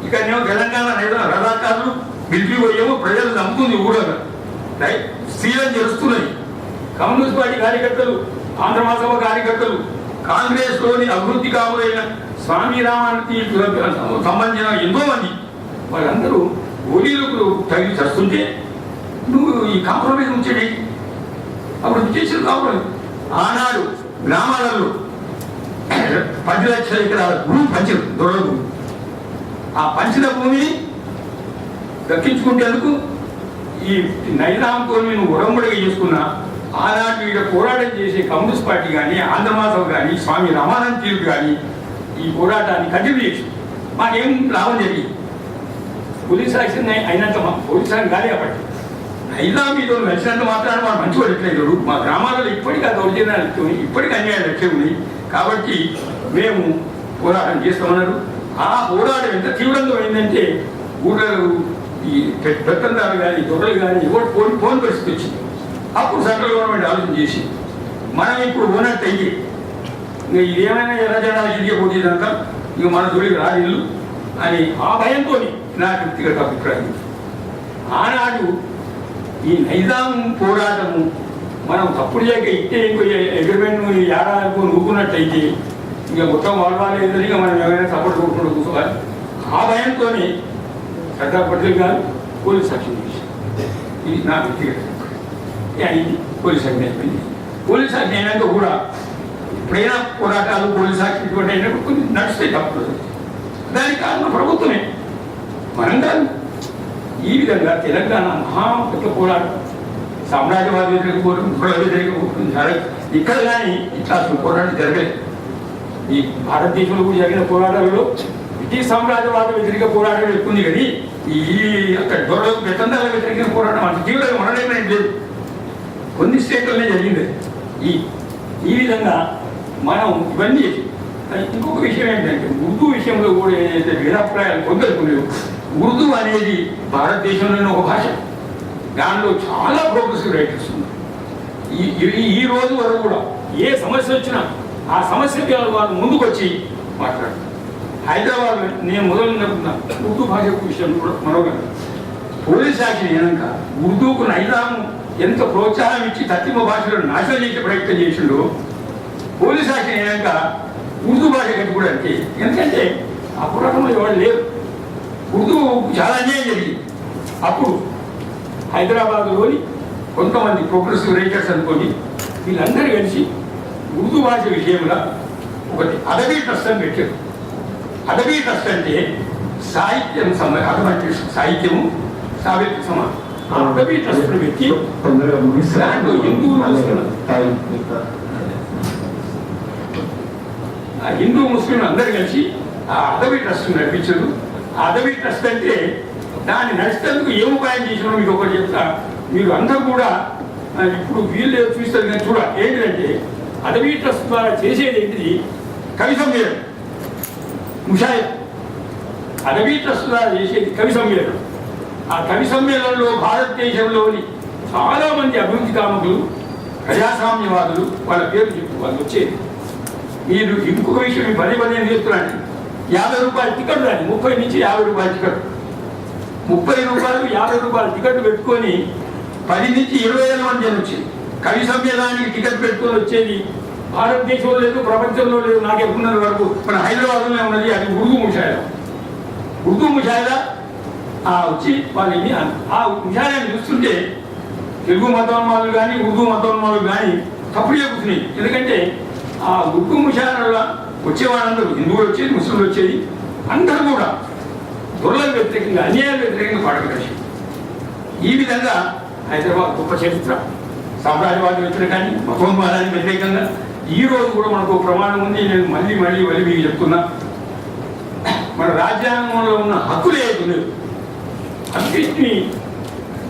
ఇక నేను తెలంగాణ నైజాం రథాకారులు బిల్పి పోయేమో ప్రజలు నమ్ముతుంది ఊడగా స్త్రీలను చేస్తున్నాయి. కమ్యూనిస్ట్ పార్టీ కార్యకర్తలు, ఆంధ్ర మహాసభ కార్యకర్తలు, కాంగ్రెస్లోని అభివృద్ధి కావులైన స్వామి రామానికి సంబంధించిన ఎంతో మంది వాళ్ళందరూ గోళీలకు తగిలి చస్తుంటే నువ్వు ఈ కాంప్రమైజ్ ఉంచేది అభివృద్ధి చేసిన కాంప్రమైజ్. ఆనాడు గ్రామాలలో 10 లక్షల ఎకరాల భూమి పంచారు, దొరల భూమి. ఆ పంచిన భూమిని దక్కించుకుంటేందుకు ఈ నైజాంతో నువ్వు ఉడంబడిగా చేసుకున్నా ఆనాడు వీళ్ళ పోరాటం చేసే కమ్యూనిస్ట్ పార్టీ కానీ ఆంధ్రమాసవ్ కానీ స్వామి రామానంద తీర్థ్ కానీ ఈ పోరాటాన్ని కంటిన్యూ చేసి మాకేం లాభం జరిగింది. పోలీస్ యాక్షన్ అయినంత పోలీస్ యాక్షన్ కాదు కాబట్టి నైజాం మీతో నచ్చినంత మాత్రాన్ని వాడు మంచి పడట్లేదు. మా గ్రామాలలో ఇప్పటికీ ఆ దౌర్జన్యాలు ఇప్పటికీ అన్యాయాలు వచ్చే ఉన్నాయి కాబట్టి మేము పోరాటం చేస్తామన్నారు. ఆ పోరాటం ఎంత తీవ్రంగా అయిందంటే ఊళ్ళో ఈ పెత్తందారులు కానీ దొరలు కానీ ఎవరు ఫోన్ పరిస్థితి వచ్చింది. అప్పుడు సెంట్రల్ గవర్నమెంట్ ఆలోచన చేసి మనం ఇప్పుడు ఉన్నట్టయితే ఇంకా ఇదేమైనా ఎలా జనాలు ఇంటికి పోతుందంతా ఇక మన దొరికి రాజులు అని ఆ భయంతో నా వ్యక్తిగత అభిప్రాయం. ఆనాడు ఈ నైజాం పోరాటము మనం తప్పుడు చేయక ఇట్టే ఇంకో అగ్రిమెంట్ ఏడాదికో నూకున్నట్టయితే ఇక మొత్తం వాళ్ళేదని ఇక మనం ఏమైనా సపోర్ట్ కొట్టుకుంటూ కూర్చోవాలి. ఆ భయంతోనే సర్దార్ పటేల్ గారు పోలీస్ యాక్షన్ చేశారు. ఇది నా వ్యక్తిగత అయింది. పోలీస్ యాక్షన్ అయిపోయింది. పోలీస్ యాక్షన్ అయినాక కూడా ఎప్పుడైనా పోరాటాలు పోలీస్ యాక్షన్ ఇటువంటి అయినప్పుడు కొన్ని నడుస్తాయి తప్పదు. దానికి కారణం ప్రభుత్వమే, మనం కాదు. ఈ విధంగా తెలంగాణ మహా పెద్ద పోరాటం, సామ్రాజ్యవాద వ్యతిరేక పోరాటం, కుల వ్యతిరేక పోరాటం జరగదు. ఇక్కడ కానీ ఇట్లా పోరాటం జరగలేదు. ఈ భారతదేశంలో కూడా జరిగిన పోరాటాలలో బ్రిటిష్ సామ్రాజ్యవాద వ్యతిరేక పోరాటం ఎక్కువ ఉంది కానీ ఈ అక్కడ దొరలకు పెత్తందాల వ్యతిరేక పోరాటం అంత తీవ్రంగా మనలేక లేదు. కొన్ని స్టేట్లనే జరిగింది. ఈ విధంగా మనం ఇవన్నీ ఇంకొక విషయం ఏంటంటే ఉర్దూ విషయంలో కూడా ఏదైతే భేదాభిప్రాయాలు కొందరుకునేవి. ఉర్దూ అనేది భారతదేశంలోని ఒక భాష, దానిలో చాలా ప్రోగ్రెసివ్ రైటర్స్ ఉన్నారు. ఈ రోజు వరకు కూడా ఏ సమస్య వచ్చినా ఆ సమస్యకి వాళ్ళు ముందుకు వచ్చి మాట్లాడతారు. హైదరాబాద్ నేను మొదలున్నట్టున్నా ఉర్దూ భాష విషయం కూడా మరొక పోలీస్ యాక్షన్ అయినాక ఉర్దూకు నైజాం ఎంత ప్రోత్సాహం ఇచ్చి తత్తిమ భాషలను నాశనం చేసే ప్రయత్నం చేసిండో పోలీస్ యాక్షన్ అయినాక ఉర్దూ భాష కట్టుకోవడానికి. ఎందుకంటే ఆ పురాణంలో ఎవరు లేరు. ఉర్దూ చాలా అన్యాయం జరిగింది. అప్పుడు హైదరాబాద్లోని కొంతమంది ప్రోగ్రెసివ్ రైటర్స్ అనుకోని వీళ్ళందరూ కలిసి ఉర్దూ భాష విషయంలో ఒకటి అదబీ ట్రస్ట్ అని పెట్టారు. అదబీ ట్రస్ట్ అంటే సాహిత్యం అటువంటి సాహిత్యము సాహిత్య సమానం. ఆ అదబీ ట్రస్ట్ పెట్టి దాంట్లో హిందూ ముస్లింలు అందరూ కలిసి ఆ అదబీ ట్రస్ట్ నడిపించారు. ఆ అదబీ ట్రస్ట్ అంటే దాన్ని నడిచేందుకు ఏం ఉపాయం చేసినా మీకు ఒకటి చెప్తా. మీరు అందరూ కూడా ఇప్పుడు వీళ్ళు చూస్తారు కానీ ఏంటంటే అదబీ ట్రస్ట్ ద్వారా చేసేది ఏంటిది కవి సమ్మేళనం, ముషాయిరా. అదబీ ట్రస్ట్ ద్వారా చేసేది కవి సమ్మేళనం. ఆ కవి సమ్మేళనంలో భారతదేశంలోని చాలామంది అభివృద్ధి కాముకులు, ప్రజాస్వామ్యవాదులు వాళ్ళ పేరు చెప్పు వాళ్ళు వచ్చేది. మీరు ఇంకొక విషయం పదే పదే చెప్తున్నాను. 50 రూపాయల టికెట్ రాని 30 నుంచి 50 రూపాయల టికెట్, 30 రూపాయలు 50 రూపాయల టికెట్ పెట్టుకొని 10 నుంచి 20,000 మంది అని వచ్చేది. కవి సమ్మేళనానికి టికెట్ పెట్టుకొని వచ్చేది భారతదేశంలో లేదు, ప్రపంచంలో లేదు. నాకు ఎప్పుడున్న వరకు మన హైదరాబాద్లోనే ఉన్నది. అది ఉర్దూ ముషాయిరా. ఉర్దూ ముషాయిరా వచ్చి వాళ్ళని ఆ ముషాయిరాని చూస్తుంటే తెలుగు మతోన్మాదులు కానీ ఉర్దూ మతోన్మాదులు కానీ తప్పుడు చెబుతున్నాయి. ఎందుకంటే ఆ ఉర్దూ ముషాయిరాలో వచ్చేవాళ్ళందరూ హిందువులు వచ్చేది, ముస్లింలు వచ్చేది, అందరూ కూడా దొరలకు వ్యతిరేకంగా, అన్యాయాలకు వ్యతిరేకంగా పాడగలిసి ఈ విధంగా హైదరాబాద్ గొప్ప చరిత్ర. సామ్రాజ్యవాద వ్యతిరేకాన్ని, మతోన్మాదానికి వ్యతిరేకంగా ఈ రోజు కూడా మనకు ప్రమాణం ఉంది. నేను మళ్ళీ మీకు చెప్తున్నా, మన రాజ్యాంగంలో ఉన్న హక్కులు ఏదున్నాయి అన్నింటినీ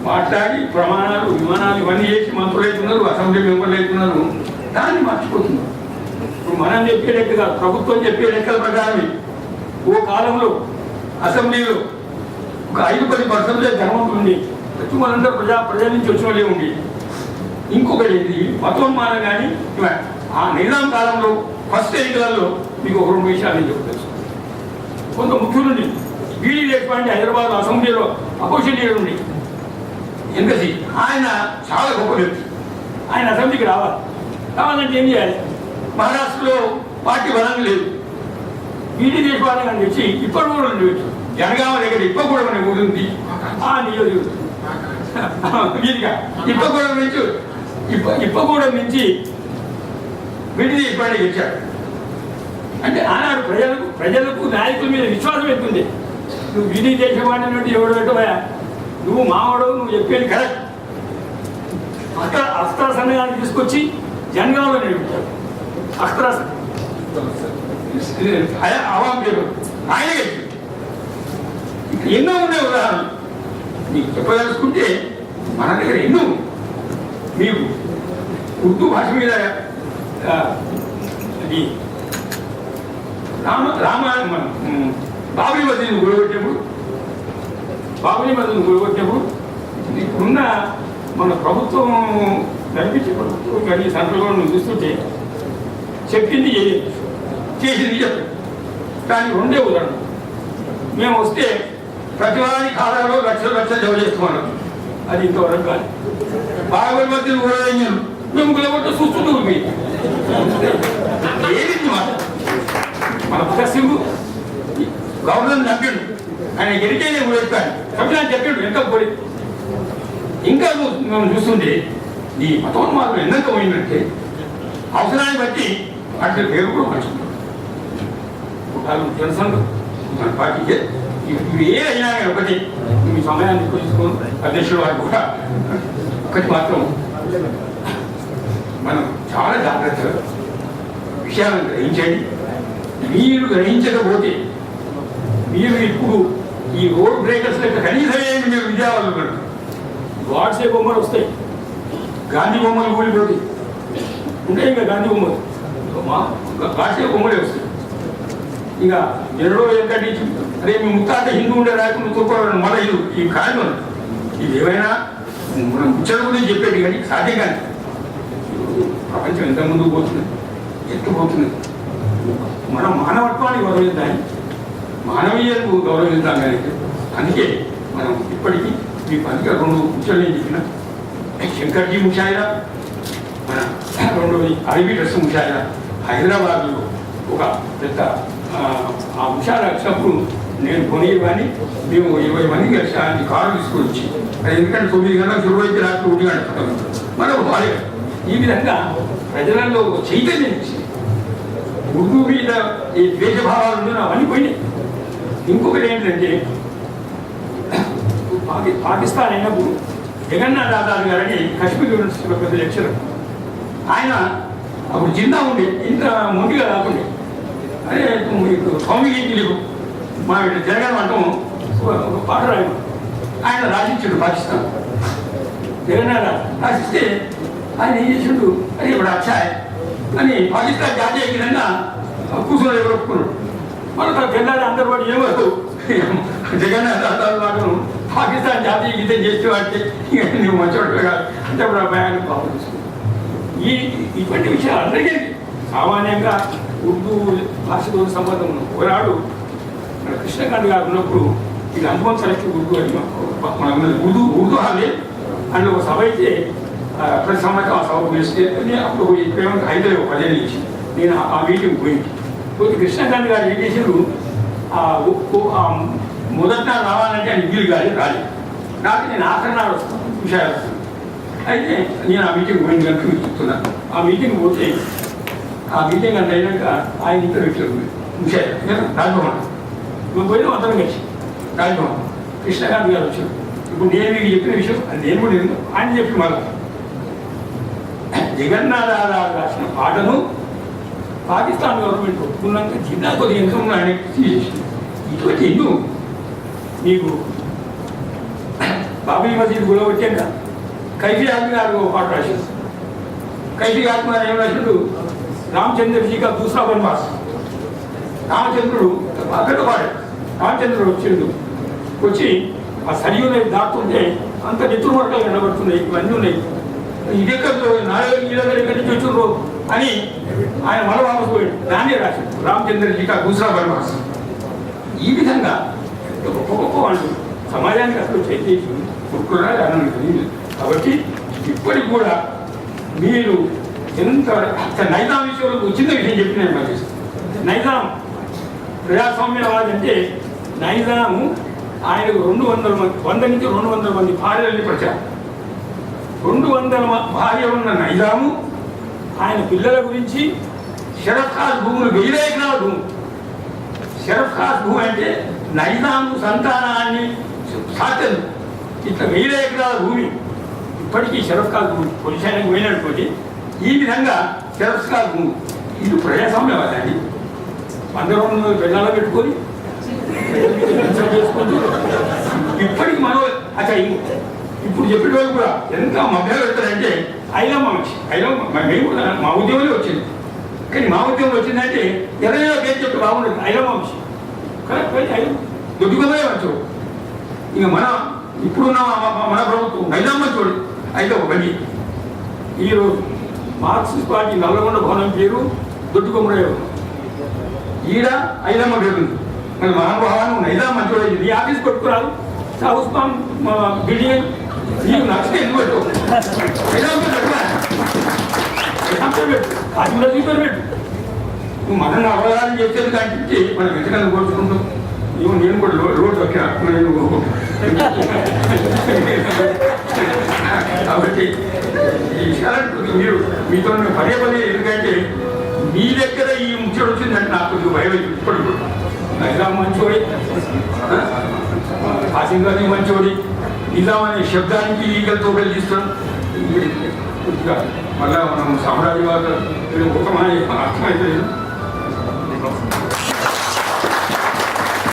మాట్లాడి ప్రమాణాలు, విమానాలు ఇవన్నీ చేసి మంత్రులు అవుతున్నారు, అసెంబ్లీ మెంబర్లు అవుతున్నారు. దాన్ని మర్చిపోతున్నారు. ఇప్పుడు మనం చెప్పే లెక్క కాదు, ప్రభుత్వం చెప్పే లెక్కల ప్రకారమే ఓ కాలంలో అసెంబ్లీలో ఒక 5-10% ధర్మంతులు ఉండి మనందరూ ప్రజల నుంచి వచ్చిన వాళ్ళే ఉండి. ఇంకొకటి ఏంటి మతోన్మానం కానీ ఆ నిజాం కాలంలో ఫస్ట్ ఎన్నికలలో మీకు ఒక 2 విషయాలు నేను చెప్పవచ్చు. కొంత ముఖ్యులుండి బీడీ దేశపాండే హైదరాబాద్ అసెంబ్లీలో అపోజిషన్ లీడర్ ఉండి ఎంకసి ఆయన చాలా గొప్ప వ్యక్తి. ఆయన అసెంబ్లీకి రావాలంటే ఏం చేయాలి? మహారాష్ట్రలో పార్టీ బలంగా లేదు. బీడీ దేశపాండే అని తెచ్చి ఇప్పటికూడ జనగామ దగ్గర ఇప్పకూడ అనే ఊరు ఉంది. ఆ నియోజకవర్గం ఇప్పకూడ నుంచి బీడీ దేశపాండే గెలిచాడు. అంటే ఆనాడు ప్రజలకు నాయకుల మీద విశ్వాసం ఎత్తుంది. నువ్వు బీడీ దేశపాండే నుండి ఎవడు పెట్టవా, నువ్వు మావాడు, నువ్వు చెప్పేది కరెక్ట్. అస్త్ర సంఘాన్ని తీసుకొచ్చి జనగాంలో నడిపించాడు. అస్త్ర అవాం పేరు ఆయన గెలిచాడు. ఎన్నో ఉన్నాయి ఉదాహరణలు మీకు చెప్పదలుచుకుంటే. మన దగ్గర ఎన్నో మీకు ఉర్దూ భాష మీద అది బాబ్రీ మసీదుని కూడగొట్టినప్పుడు ఇప్పుడున్న మన ప్రభుత్వం నడిపించే ప్రభుత్వం కానీ సెంట్రల్ గవర్నమెంట్ చూస్తుంటే చెప్పింది చేసింది చెప్పండి. కానీ 2 ఉదాహరణ. మేము వస్తే ప్రతివారి ఖాతాలో లక్షలు జమ చేస్తున్నాం. అది ఇంతవరకు కాదు. బాబరీ మసీదు కూడా మేము కూడా చూస్తుంటూ ఏది మన సింగు గవర్నర్ చంపాడు. ఆయన గెలిచే కూడా చెప్పాను, సంవిధానం చెప్పాడు ఎంత పోయి. ఇంకా మేము చూస్తుంటే ఈ మతోన్మాదం ఎంత పోయిందంటే అవసరాన్ని బట్టి అట్లా పేరు కూడా మర్చిపోతారు. జనసంఘం మన పార్టీకే ఇవి ఏ అయినా ఒకటి మీ సమయాన్ని తీసుకొని అధ్యక్షుడు వారు కూడా ఒకటి మాత్రం మనం చాలా జాగ్రత్తగా విషయాలను గ్రహించండి. మీరు గ్రహించకపోతే మీరు ఇప్పుడు ఈ రోడ్ బ్రేకర్స్ లెక్క కనీసం ఏమి మీరు విజయవాడలో పెడతారు. వాట్సే బొమ్మలు వస్తాయి, గాంధీ బొమ్మలు కూలిపోతాయి ఉంటాయి. ఇంకా గాంధీ బొమ్మలు వాట్సే బొమ్మలే వస్తాయి. ఇక ఎన్నడో ఎంకటించి అరే మీ ముత్తాత హిందూ ఉండే రాకుండా తూర్కోవడం మళ్ళీ ఈ కారణం ఇది ఏమైనా మనం ముచ్చట గురించి చెప్పేది కానీ సాధ్యం కానీ ప్రపంచం ఎంత ముందుకు పోతుంది, ఎత్తుపోతుంది. మనం మానవత్వాన్ని గౌరవిద్దాం, మానవీయతకు గౌరవిద్దాం. కానీ అందుకే మనం ఇప్పటికీ మీ 2 ముచ్చలు నేను చెప్పిన శంకర్జీ ముషాయిరా, మన 2వది అరబీ డ్రెస్ ముషాయిరా హైదరాబాద్లో ఒక పెద్ద ఆ విషయాలు వచ్చినప్పుడు నేను కొనేవాడిని మేము 20 మంది కలిసి ఆయన కారు తీసుకుని వచ్చి అది ఎందుకంటే 9 గంటలకు శురు అయితే రాత్రి 1 గంట మనకు బాగా ఈ విధంగా ప్రజలలో చైతన్యం ఇచ్చింది. ఉర్దూ మీద ఈ ద్వేషభావాలు ఉండవు అవన్నీ పోయినాయి. ఇంకొకటి ఏంటంటే పాకిస్తాన్ అయినప్పుడు జగన్నాథ్ ఆజాద్ గారని కాశ్మీర్ యూనివర్సిటీలో పెద్ద లెక్చరర్, ఆయన అప్పుడు జిందా ఉండే, ఇంత మొండిగా రాకుండే. అదే మీకు స్వామికి తెలియదు మా జగన్ అంటాం ఒక పాట రాయడం ఆయన రాసిచ్చాడు పాకిస్తాన్. జగన్నాథ్ రాసిస్తే ఆయన ఏం చేసిండు, అది ఇప్పుడు అచ్చాయ్ అని పాకిస్తాన్ జాతీయ విధంగా కూర్చొని ఎవరు ఒప్పుకున్నాడు. మన తెల్లారి అందరు వాడు ఏమవుతూ జగన్నాథ్ ఆజాద్ మాటను పాకిస్తాన్ జాతీయ గీతం చేసేవాడితే ఇక నువ్వు మంచివాడు కాదు అంటే ఇప్పుడు ఆ భయాన్ని బాగుంటుంది. ఇటువంటి విషయాలు అందరికీ సామాన్యంగా ఉర్దూ భాషతో సంబంధం ఉన్న ఒకనాడు మన కృష్ణకాంత్ గారు ఉన్నప్పుడు ఇది అనుభవం సెలెక్ట్ ఉర్దూ అని మన ఉర్దూ హాలే అందులో ఒక సభ అయితే ప్రతి సంవత్సరం ఆ సభ పిలిస్తే అప్పుడు ప్రేమ హైదరాబాద్ 10 నుంచి నేను ఆ మీటింగ్ పోయింది. పోతే కృష్ణకాంత్ గారు ఏం చేశారు, మొదట రావాలంటే ఆయన వీలు కాలేదు, రాలేదు. నాకు నేను ఆఖరి నాడు వస్తాను విషయాలు వస్తాను. అయితే నేను ఆ మీటింగ్ పోయిన కనుక మీకు చెప్తున్నాను. ఆ మీటింగ్ పోతే ఆ మీటింగ్ అంత అయినాక ఆయన ఇంట్లో వచ్చారు విషయాలు రాజభవన్. నువ్వు పోయినా అందరం కలిసి రాజభవన్ కృష్ణకాంత్ గారు వచ్చారు. ఇప్పుడు నేను మీకు చెప్పిన విషయం అది నేను కూడా ఆయన చెప్పి మళ్ళా జగన్నాథ్ ఆజాద్ రాసిన పాటను పాకిస్తాన్ గవర్నమెంట్ ఒప్పుకున్నాక జిల్లా కొద్ది ఎంత ఆయన తీసేసింది. ఇటువంటి ఎన్నో మీకు బాబరీ మసీద్ గొడవ వచ్చాక కైఫీ ఆత్మ గారు ఒక పాట రాశారు. కైఫీ ఆత్మ గారు ఏం రాశాడు, రామచంద్ర జీ కా దూసరా వనవాస్. రామచంద్రుడు అక్కడ పాడాడు. రామచంద్రుడు వచ్చిండు, వచ్చి ఆ సరియు నది దాటుతుంటే అంత నెత్తురు వర్గాలు కనబడుతున్నాయి, ఇవన్నీ ఉన్నాయి, ఇది ఎక్కడ ఎక్కడి నుంచి వచ్చిండ్రు అని ఆయన మళ్ళీ వాపసు పోయాడు. దాన్నే రాశాడు రామచంద్రజీ కా దూసరా వనవాస్. ఈ విధంగా గొప్ప గొప్ప వాళ్ళు సమాజానికి అసలు చేసి కొట్టుకున్నారు అన్నది. కాబట్టి ఇప్పటికి కూడా మీరు ఎంత నైజాం విషయంలో చిన్న విషయం చెప్పి నేను పనిచేస్తాను. నైజాం ప్రజాస్వామ్యవాది అంటే నైజాము ఆయనకు 200 మంది 100 నుంచి 200 మంది భార్యలని ప్రచారం. 200 భార్య ఉన్న నైజాము ఆయన పిల్లల గురించి షరఫ్ ఖాస్ భూములు 1000 ఎకరాల భూమి. షరఫ్ ఖాస్ భూమి అంటే నైజాము సంతానాన్ని సాధ్యం ఇట్లా 1000 ఎకరాల భూమి ఇప్పటికీ షరఫ్ ఖాస్ భూమి పొజిషన్కి పోయినటువంటి ఈ విధంగా షరఫ్ ఖాస్ భూమి ఇది ప్రజాస్వామ్యవాదండి. 100 పిల్లలు పెట్టుకొని చేసుకుంటూ ఇప్పటికి మనం అచ్చా ఇప్పుడు చెప్పిన వాళ్ళు కూడా ఎంత మభ్య పెడతారంటే ఐలమ్మ వచ్చి మేము కూడా మా ఉద్యోగంలో వచ్చింది. కానీ మా ఉద్యోగం వచ్చిందంటే ఎవరైనా పేరు చెప్తే బాగుండదు. ఐలమ్మ వచ్చి కరెక్ట్ ఐలమ్మ దొడ్డుకోవే వచ్చు. ఇక ఇప్పుడున్న మన ప్రభుత్వం ఐలమ్మ చూడు అయితే ఒక పని. ఈరోజు మార్క్సిస్ట్ పార్టీ నల్లగొండ భవనం పేరు దొడ్డుకొమ్మరయ్య, ఈడ ఐలమ్మ పేరుంది. మరి మహానుభావాన్ని నైజాం మంచోడు నీ ఆఫీస్ కొట్టుకురాదు ఉస్మాన్ బిల్డింగ్ నీకు నచ్చితే ఎందుకు పెట్టు కాశ్మీర్ చూపారు పెట్టు. నువ్వు మనం అవగాహన చేసేది కాబట్టి మనం ఎంతకన్నా కోరుచుకుంటాం. ఇవ్వ నేను కూడా రోడ్డు వచ్చా కాబట్టి ఈ విషయాలు మీరు మీతో పదే ఎందుకంటే మీ దగ్గర ఈ ముచ్చడు వచ్చిందంటే నాకు కొద్దిగా భయం ఇప్పుడు. నైజాం మంచోడి, కాసింగాని మంచోడి, నిజాం అనే శబ్దానికి ఈగలతో కలిగిస్తాం. కొద్దిగా మళ్ళా మనం సామ్రాజ్యవాద ఒక అర్థమైతే